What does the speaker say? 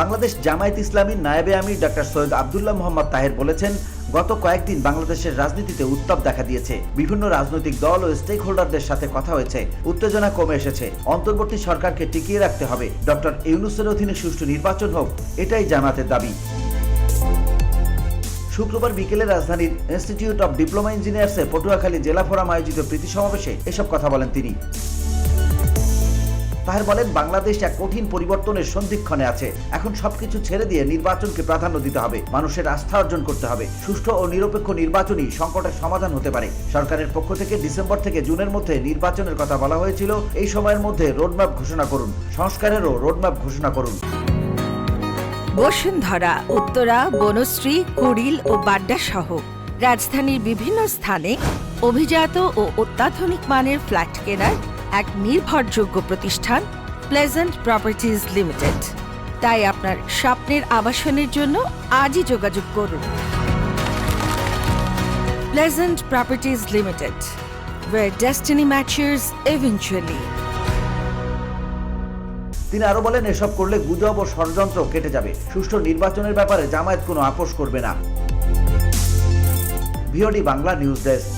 বাংলাদেশ জামায়াত ইসলামীর নায়েবে আমির ডক্টর সৈয়দ আব্দুল্লাহ মোহাম্মদ তাহের বলেছেন, গত কয়েকদিন বাংলাদেশের রাজনীতিতে উত্তাপ দেখা দিয়েছে। বিভিন্ন রাজনৈতিক দল ও স্টেক হোল্ডারদের সাথে কথা হয়েছে, উত্তেজনা কমে এসেছে। অন্তর্বর্তী সরকারকে টিকিয়ে রাখতে হবে। ডক্টর ইউনূসের অধীনে সুষ্ঠু নির্বাচন হোক, এটাই জামায়াতের দাবি। শুক্রবার বিকেলে রাজধানীর ইনস্টিটিউট অব ডিপ্লোমা ইঞ্জিনিয়ার্সে পটুয়াখালী জেলা ফোরাম আয়োজিত প্রীতি সমাবেশে এসব কথা বলেন তিনি। তাহের বলেন, বাংলাদেশ এক কঠিন পরিবর্তনের সন্ধিক্ষণে আছে। এখন সবকিছু ছেড়ে দিয়ে নির্বাচনকে প্রাধান্য দিতে হবে, মানুষের আস্থা অর্জন করতে হবে। সুষ্ঠু ও নিরপেক্ষ নির্বাচনই সংকটের সমাধান হতে পারে। সরকারের পক্ষ থেকে ডিসেম্বর থেকে জুনের মধ্যে নির্বাচনের কথা বলা হয়েছিল। এই সময়ের মধ্যে রোডম্যাপ ঘোষণা করুন, সংস্কারেরও রোডম্যাপ ঘোষণা করুন। বসুন্ধরা, উত্তরা, বনশ্রী, কুড়িল ও বাড্ডা সহ রাজধানীর বিভিন্ন স্থানে অভিজাত ও অত্যাধুনিক মানের ফ্ল্যাট কেনার এক নির্ভরযোগ্য প্রতিষ্ঠান প্লেজেন্ট প্রপার্টিজ লিমিটেড। তাই আপনার স্বপ্নের আবাসনের জন্য আজই যোগাযোগ করুন। Pleasant properties limited, where destiny matches eventually. তিনি আরো বলেন, এসব করলে গুজব ও ষড়যন্ত্র কেটে যাবে। সুষ্ঠু নির্বাচনের ব্যাপারে জামায়াত কোনো আপোষ করবে না। VOD Bangla news desk.